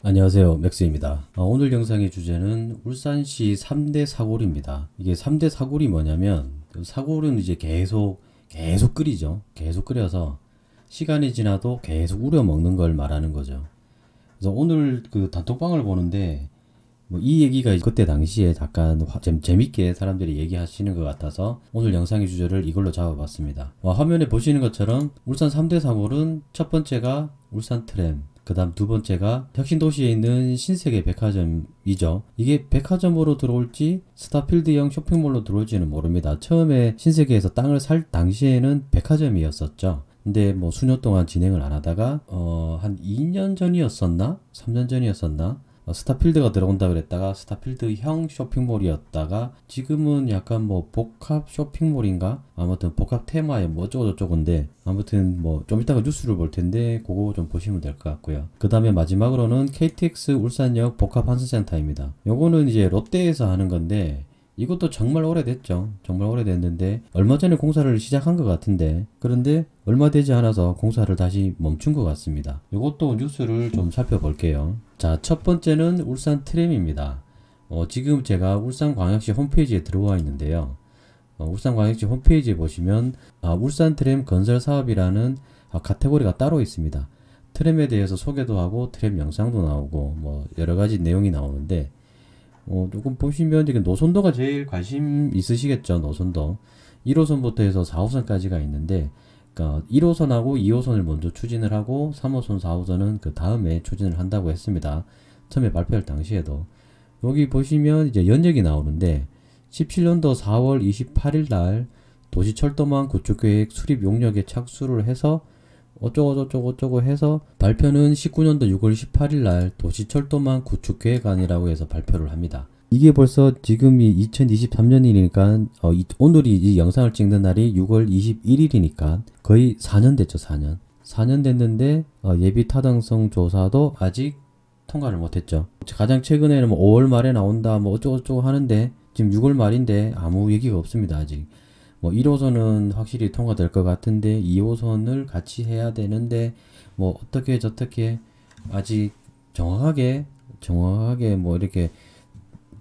안녕하세요, 맥스입니다. 오늘 영상의 주제는 울산시 3대 사골입니다. 이게 3대 사골이 뭐냐면, 사골은 이제 계속 끓이죠. 계속 끓여서 시간이 지나도 계속 우려 먹는 걸 말하는 거죠. 그래서 오늘 그 단톡방을 보는데 뭐 이 얘기가 그때 당시에 약간 재밌게 사람들이 얘기하시는 것 같아서 오늘 영상의 주제를 이걸로 잡아봤습니다. 화면에 보시는 것처럼 울산 3대 사골은 첫 번째가 울산 트램, 그 다음 두 번째가 혁신도시에 있는 신세계 백화점이죠. 이게 백화점으로 들어올지 스타필드형 쇼핑몰로 들어올지는 모릅니다. 처음에 신세계에서 땅을 살 당시에는 백화점이었었죠. 근데 뭐 수년 동안 진행을 안 하다가 한 2년 전이었었나? 3년 전이었었나? 스타필드가 들어온다 그랬다가 스타필드형 쇼핑몰이었다가 지금은 약간 뭐 복합 쇼핑몰인가? 아무튼 복합 테마에 뭐 어쩌고저쩌고인데 아무튼 뭐 좀 이따가 뉴스를 볼 텐데 그거 좀 보시면 될 것 같고요. 그 다음에 마지막으로는 KTX 울산역 복합 환승센터입니다. 요거는 이제 롯데에서 하는 건데 이것도 정말 오래됐죠. 정말 오래됐는데 얼마 전에 공사를 시작한 것 같은데 그런데 얼마 되지 않아서 공사를 다시 멈춘 것 같습니다. 이것도 뉴스를 좀 살펴볼게요. 자, 첫 번째는 울산 트램입니다. 지금 제가 울산광역시 홈페이지에 들어와 있는데요. 울산광역시 홈페이지에 보시면 울산 트램 건설 사업이라는 카테고리가 따로 있습니다. 트램에 대해서 소개도 하고 트램 영상도 나오고 뭐 여러가지 내용이 나오는데 조금 보시면 지금 노선도가 제일 관심 있으시겠죠. 노선도 1호선부터 해서 4호선까지가 있는데 그러니까 1호선하고 2호선을 먼저 추진을 하고 3호선 4호선은 그 다음에 추진을 한다고 했습니다. 처음에 발표할 당시에도 여기 보시면 이제 연역이 나오는데 17년도 4월 28일 날 도시철도망 구축계획 수립 용역에 착수를 해서 어쩌고 해서 발표는 19년도 6월 18일 날 도시철도망 구축계획안이라고 해서 발표를 합니다. 이게 벌써 지금이 2023년이니까 오늘이 이 영상을 찍는 날이 6월 21일이니까 거의 4년 됐죠. 4년 됐는데 예비 타당성 조사도 아직 통과를 못했죠. 가장 최근에는 뭐 5월 말에 나온다 뭐 어쩌고 하는데 지금 6월 말인데 아무 얘기가 없습니다. 아직. 뭐 1호선은 확실히 통과될 것 같은데 2호선을 같이 해야 되는데 뭐 어떻게 저떻게 아직 정확하게 뭐 이렇게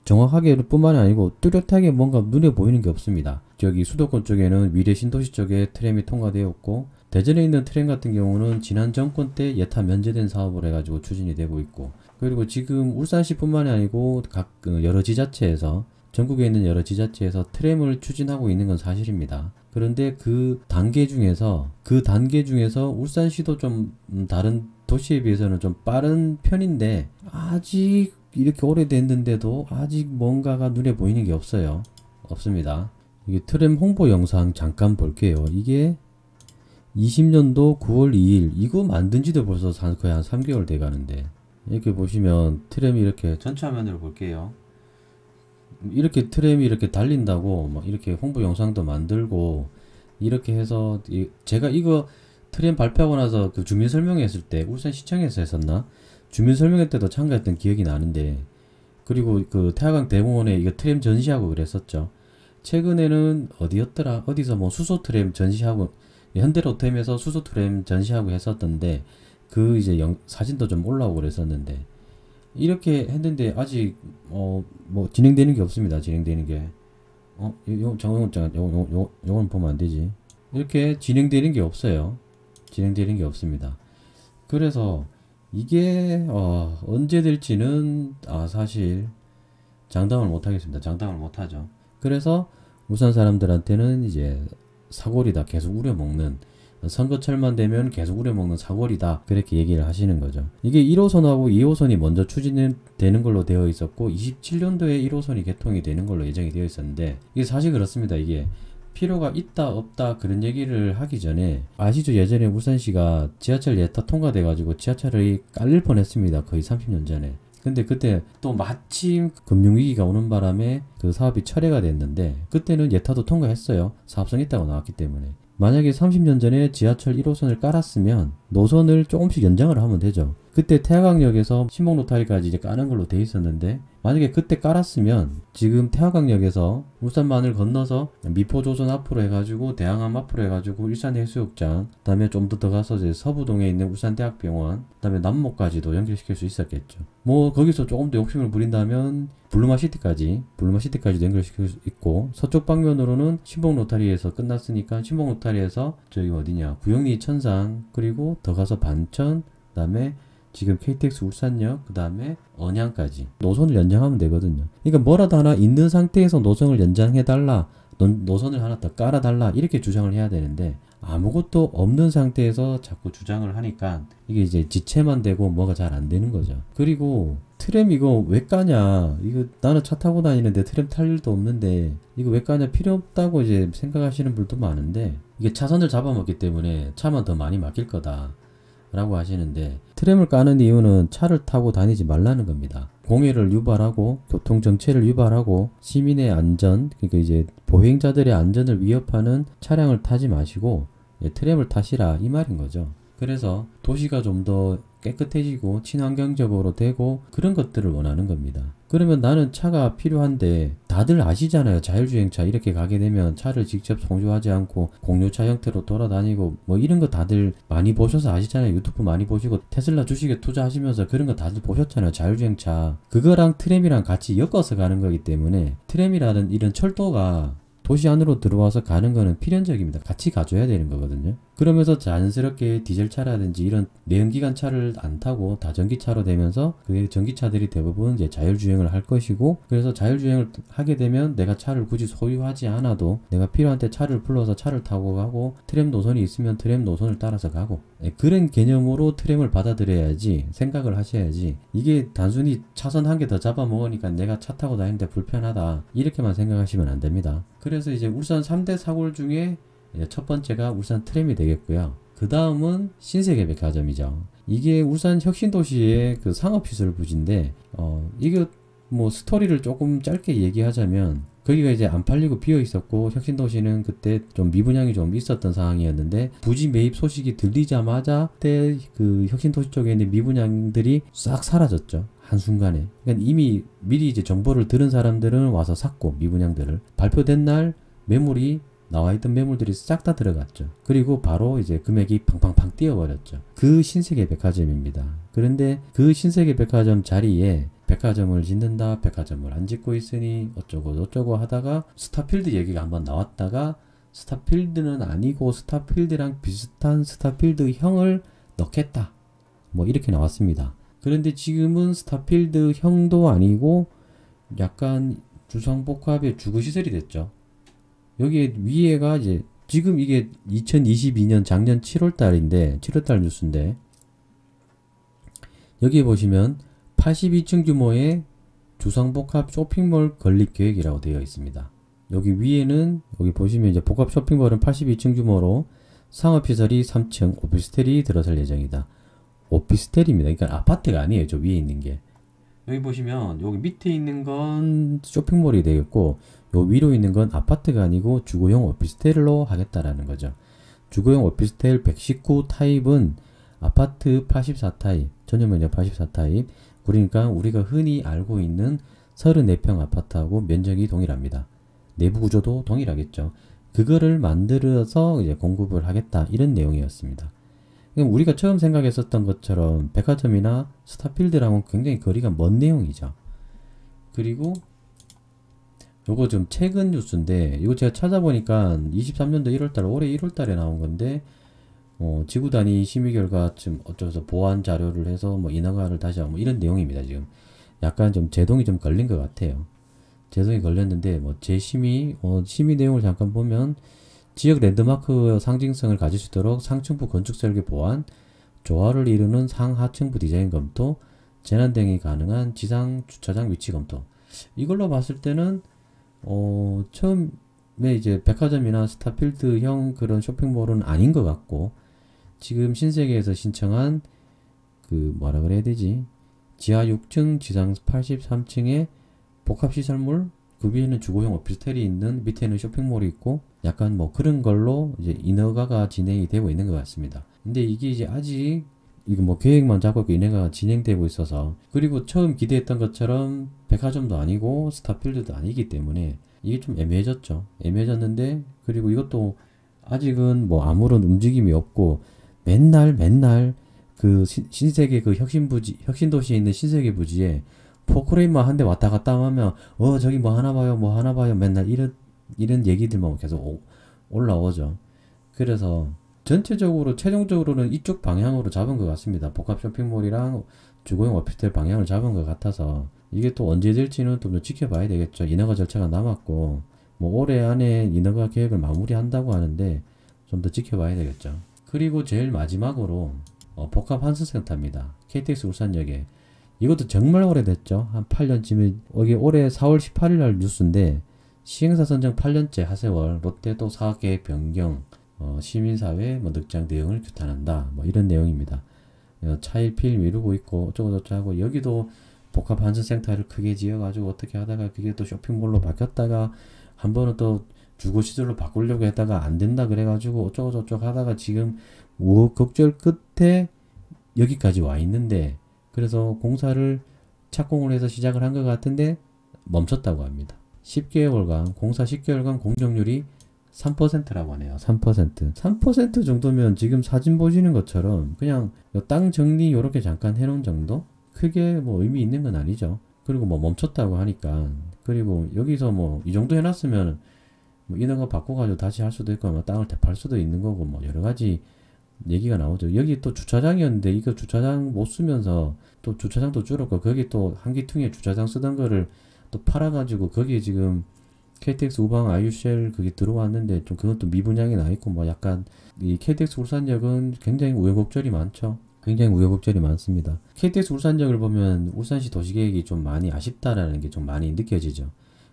정확하게 뿐만이 아니고 뚜렷하게 뭔가 눈에 보이는 게 없습니다. 저기 수도권 쪽에는 미래 신도시 쪽에 트램이 통과되었고 대전에 있는 트램 같은 경우는 지난 정권 때 예타 면제된 사업을 해가지고 추진이 되고 있고 그리고 지금 울산시 뿐만이 아니고 각 여러 지자체에서 전국에 있는 여러 지자체에서 트램을 추진하고 있는 건 사실입니다. 그런데 그 단계 중에서 울산시도 좀 다른 도시에 비해서는 좀 빠른 편인데 아직 이렇게 오래됐는데도 아직 뭔가가 눈에 보이는 게 없습니다. 이게 트램 홍보 영상 잠깐 볼게요. 이게 20년도 9월 2일 이거 만든 지도 벌써 거의 한 3개월 돼 가는데 이렇게 보시면 트램이 이렇게 전체 화면으로 볼게요. 이렇게 트램이 이렇게 달린다고 막 이렇게 홍보 영상도 만들고 이렇게 해서 제가 이거 트램 발표하고 나서 그 주민 설명회 했을 때 울산시청에서 했었나? 주민 설명회 때도 참가했던 기억이 나는데 그리고 그 태화강 대공원에 이거 트램 전시하고 그랬었죠. 최근에는 어디였더라? 어디서 뭐 수소 트램 전시하고 현대로템에서 수소 트램 전시하고 했었던데 그 이제 사진도 좀 올라오고 그랬었는데 이렇게 했는데 아직 뭐 진행되는 게 없습니다. 진행되는 게 요건 보면 안 되지. 이렇게 진행되는 게 없어요. 진행되는 게 없습니다. 그래서 이게 언제 될지는 사실 장담을 못 하겠습니다. 장담을 못 하죠. 그래서 울산 사람들한테는 이제 사골이다. 계속 우려먹는 선거철만 되면 계속 우려먹는 사골이다. 그렇게 얘기를 하시는 거죠. 이게 1호선하고 2호선이 먼저 추진되는 걸로 되어 있었고 27년도에 1호선이 개통이 되는 걸로 예정이 되어 있었는데 이게 사실 그렇습니다. 이게 필요가 있다 없다 그런 얘기를 하기 전에 아시죠? 예전에 울산시가 지하철 예타 통과돼 가지고 지하철이 깔릴 뻔했습니다. 거의 30년 전에. 근데 그때 또 마침 금융위기가 오는 바람에 그 사업이 철회가 됐는데 그때는 예타도 통과했어요. 사업성 있다고 나왔기 때문에. 만약에 30년 전에 지하철 1호선을 깔았으면 노선을 조금씩 연장을 하면 되죠. 그때 태화강역에서 신목로타리까지 이제 까는 걸로 돼 있었는데, 만약에 그때 깔았으면 지금 태화강역에서 울산만을 건너서 미포조선 앞으로 해가지고 대항암 앞으로 해가지고 일산해수욕장, 그다음에 좀 더 가서 이제 서부동에 있는 울산대학병원, 그다음에 남모까지도 연결시킬 수 있었겠죠. 뭐 거기서 조금 더 욕심을 부린다면 블루마시티까지도 연결시킬 수 있고, 서쪽 방면으로는 신봉로타리에서 끝났으니까 신봉로타리에서 저기 어디냐, 구영리 천상, 그리고 더 가서 반천, 그다음에 지금 KTX 울산역, 그 다음에 언양까지 노선을 연장하면 되거든요. 그러니까 뭐라도 하나 있는 상태에서 노선을 연장해달라, 노선을 하나 더 깔아달라, 이렇게 주장을 해야 되는데, 아무것도 없는 상태에서 자꾸 주장을 하니까 이게 이제 지체만 되고 뭐가 잘 안 되는 거죠. 그리고 트램 이거 왜 까냐, 이거 나는 차 타고 다니는데 트램 탈 일도 없는데 이거 왜 까냐, 필요 없다고 이제 생각하시는 분도 많은데, 이게 차선을 잡아먹기 때문에 차만 더 많이 막힐 거다 라고 하시는데, 트램을 까는 이유는 차를 타고 다니지 말라는 겁니다. 공해를 유발하고 교통정체를 유발하고 시민의 안전, 그러니까 이제 보행자들의 안전을 위협하는 차량을 타지 마시고 트램을 타시라, 이 말인 거죠. 그래서 도시가 좀 더 깨끗해지고 친환경적으로 되고 그런 것들을 원하는 겁니다. 그러면 나는 차가 필요한데, 다들 아시잖아요. 자율주행차 이렇게 가게 되면 차를 직접 송주하지 않고 공유차 형태로 돌아다니고 뭐 이런 거 다들 많이 보셔서 아시잖아요. 유튜브 많이 보시고 테슬라 주식에 투자하시면서 그런 거 다들 보셨잖아요. 자율주행차. 그거랑 트램이랑 같이 엮어서 가는 거기 때문에 트램이라는 이런 철도가 도시 안으로 들어와서 가는 거는 필연적입니다. 같이 가줘야 되는 거거든요. 그러면서 자연스럽게 디젤차라든지 이런 내연기관차를 안 타고 다 전기차로 되면서 그 전기차들이 대부분 이제 자율주행을 할 것이고, 그래서 자율주행을 하게 되면 내가 차를 굳이 소유하지 않아도 내가 필요한 때 차를 불러서 차를 타고 가고, 트램 노선이 있으면 트램 노선을 따라서 가고, 그런 개념으로 트램을 받아들여야지, 생각을 하셔야지, 이게 단순히 차선 한 개 더 잡아먹으니까 내가 차 타고 다니는데 불편하다, 이렇게만 생각하시면 안 됩니다. 그래서 이제 울산 3대 사골 중에 첫 번째가 울산 트램이 되겠고요. 그 다음은 신세계백화점이죠. 이게 울산 혁신도시의 그 상업시설 부지인데, 이게 뭐 스토리를 조금 짧게 얘기하자면, 거기가 이제 안 팔리고 비어 있었고, 혁신도시는 그때 좀 미분양이 좀 있었던 상황이었는데, 부지 매입 소식이 들리자마자 그때 그 혁신도시 쪽에 있는 미분양들이 싹 사라졌죠. 한순간에. 그러니까 이미 미리 이제 정보를 들은 사람들은 와서 샀고, 미분양들을 발표된 날 매물이 나와있던 매물들이 싹 다 들어갔죠. 그리고 바로 이제 금액이 팡팡팡 뛰어버렸죠. 그 신세계백화점입니다. 그런데 그 신세계백화점 자리에 백화점을 짓는다, 백화점을 안 짓고 있으니 어쩌고 저쩌고 하다가 스타필드 얘기가 한번 나왔다가, 스타필드는 아니고 스타필드랑 비슷한 스타필드형을 넣겠다, 뭐 이렇게 나왔습니다. 그런데 지금은 스타필드형도 아니고 약간 주상복합의 주거시설이 됐죠. 여기에 위에가 이제 지금 이게 2022년 작년 7월달인데, 7월달 뉴스인데, 여기에 보시면 82층 규모의 주상복합 쇼핑몰 건립 계획이라고 되어 있습니다. 여기 위에는, 여기 보시면 이제 복합 쇼핑몰은 82층 규모로 상업시설이 3층, 오피스텔이 들어설 예정이다. 오피스텔입니다. 그러니까 아파트가 아니에요. 저 위에 있는 게. 여기 보시면 여기 밑에 있는 건 쇼핑몰이 되겠고, 요 위로 있는 건 아파트가 아니고 주거용 오피스텔로 하겠다라는 거죠. 주거용 오피스텔 119 타입은 아파트 84 타입, 전용면적 84 타입, 그러니까 우리가 흔히 알고 있는 34평 아파트하고 면적이 동일합니다. 내부 구조도 동일하겠죠. 그거를 만들어서 이제 공급을 하겠다, 이런 내용이었습니다. 우리가 처음 생각했었던 것처럼 백화점이나 스타필드랑은 굉장히 거리가 먼 내용이죠. 그리고 요거 좀 최근 뉴스인데, 이거 제가 찾아보니까 23년도 1월달, 올해 1월달에 나온 건데, 지구 단위 심의 결과 좀 어쩌서 보완 자료를 해서 뭐 인허가를 다시 하고 뭐 이런 내용입니다. 지금 약간 좀 제동이 좀 걸린 것 같아요. 제동이 걸렸는데, 뭐 재심의, 심의 내용을 잠깐 보면, 지역 랜드마크 상징성을 가질 수 있도록 상층부 건축 설계 보완, 조화를 이루는 상하층부 디자인 검토, 재난 대응이 가능한 지상 주차장 위치 검토. 이걸로 봤을 때는 처음에 이제 백화점이나 스타필드형 그런 쇼핑몰은 아닌 것 같고, 지금 신세계에서 신청한 그 뭐라 그래야 되지? 지하 6층, 지상 83층의 복합시설물, 그 위에는 주거용 오피스텔이 있는, 밑에는 쇼핑몰이 있고, 약간 뭐 그런 걸로 이제 인허가가 진행이 되고 있는 것 같습니다. 근데 이게 이제 아직 이거 뭐 계획만 잡고 있고 인허가 진행되고 있어서, 그리고 처음 기대했던 것처럼 백화점도 아니고 스타필드도 아니기 때문에 이게 좀 애매해졌죠. 애매해졌는데, 그리고 이것도 아직은 뭐 아무런 움직임이 없고 맨날 그 신세계 그 혁신도시에 있는 신세계 부지에 포크레인만 한 대 왔다 갔다 하면 저기 뭐 하나 봐요 뭐 하나 봐요 맨날 이런 얘기들만 계속 올라오죠. 그래서 전체적으로 최종적으로는 이쪽 방향으로 잡은 것 같습니다. 복합 쇼핑몰이랑 주거용 오피스텔 방향을 잡은 것 같아서 이게 또 언제 될지는 좀 더 지켜봐야 되겠죠. 인허가 절차가 남았고 뭐 올해 안에 인허가 계획을 마무리한다고 하는데 좀 더 지켜봐야 되겠죠. 그리고 제일 마지막으로 복합 환승센터입니다. KTX 울산역에. 이것도 정말 오래됐죠. 한 8년쯤에, 이게 올해 4월 18일 날 뉴스인데, 시행사 선정 8년째 하세월, 롯데 또 사업계획 변경, 시민사회 뭐 늑장 대응을 규탄한다. 뭐 이런 내용입니다. 차일피일 미루고 있고 어쩌고저쩌고 하고, 여기도 복합 환승센터를 크게 지어가지고 어떻게 하다가 그게 또 쇼핑몰로 바뀌었다가 한 번은 또 주거시설로 바꾸려고 했다가 안 된다 그래가지고 어쩌고저쩌고 하다가 지금 우여곡절 끝에 여기까지 와 있는데, 그래서 공사를 착공을 해서 시작을 한 것 같은데 멈췄다고 합니다. 10개월간 공사 10개월간 공정률이 3%라고 하네요. 3%. 3% 정도면 지금 사진 보시는 것처럼 그냥 땅 정리 요렇게 잠깐 해놓은 정도? 크게 뭐 의미 있는 건 아니죠. 그리고 뭐 멈췄다고 하니까, 그리고 여기서 뭐 이 정도 해놨으면 뭐 이런 거 바꿔가지고 다시 할 수도 있고, 뭐 땅을 대팔 수도 있는 거고, 뭐 여러 가지 얘기가 나오죠. 여기 또 주차장이었는데 이거 주차장 못 쓰면서 또 주차장도 줄었고, 거기 또 한기퉁에 주차장 쓰던 거를 또 팔아가지고 거기에 지금 KTX 우방 아유쉘 그게 들어왔는데 좀 그건 또 미분양이 나 있고, 뭐 약간 이 KTX 울산역은 굉장히 우여곡절이 많죠. 굉장히 우여곡절이 많습니다. KTX 울산역을 보면 울산시 도시계획이 좀 많이 아쉽다라는 게 좀 많이 느껴지죠.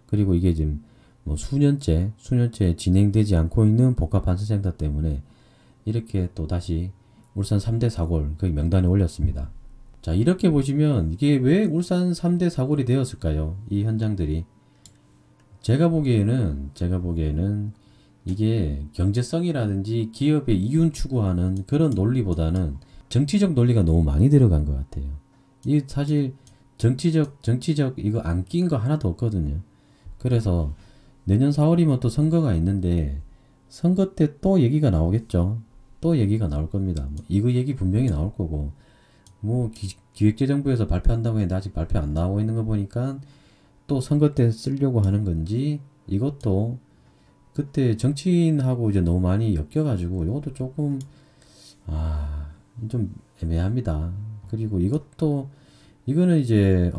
그리고 이게 지금 뭐 수년째 진행되지 않고 있는 복합 환승센터 때문에 이렇게 또 다시 울산 3대 사골 그 명단에 올렸습니다. 자, 이렇게 보시면 이게 왜 울산 3대 사골이 되었을까요? 이 현장들이. 제가 보기에는 이게 경제성이라든지 기업의 이윤 추구하는 그런 논리보다는 정치적 논리가 너무 많이 들어간 것 같아요. 이 사실 정치적 이거 안 낀 거 하나도 없거든요. 그래서 내년 4월이면 또 선거가 있는데 선거 때 또 얘기가 나오겠죠. 또 얘기가 나올 겁니다. 뭐 이거 얘기 분명히 나올 거고, 뭐 기획재정부에서 발표한다고 했는데 아직 발표 안 나오고 있는 거 보니까 또 선거 때 쓰려고 하는 건지, 이것도 그때 정치인하고 이제 너무 많이 엮여가지고 이것도 조금 좀 애매합니다. 그리고 이거는 이제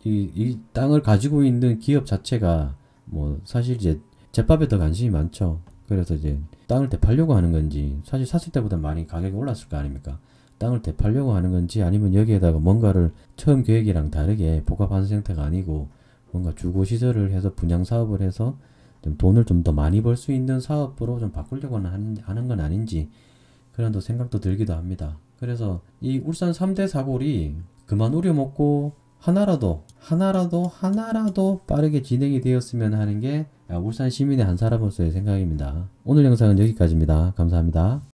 이 땅을 가지고 있는 기업 자체가 뭐 사실 이제 제값에 더 관심이 많죠. 그래서 이제 땅을 되팔려고 하는 건지, 사실 샀을 때보다 많이 가격이 올랐을 거 아닙니까? 땅을 되팔려고 하는 건지, 아니면 여기에다가 뭔가를 처음 계획이랑 다르게 복합환승센터가 아니고 뭔가 주거시설을 해서 분양 사업을 해서 좀 돈을 좀 더 많이 벌 수 있는 사업으로 좀 바꾸려고 하는 건 아닌지, 그런 또 생각도 들기도 합니다. 그래서 이 울산 3대 사골이 그만 우려먹고 하나라도 빠르게 진행이 되었으면 하는 게 울산 시민의 한 사람으로서의 생각입니다. 오늘 영상은 여기까지입니다. 감사합니다.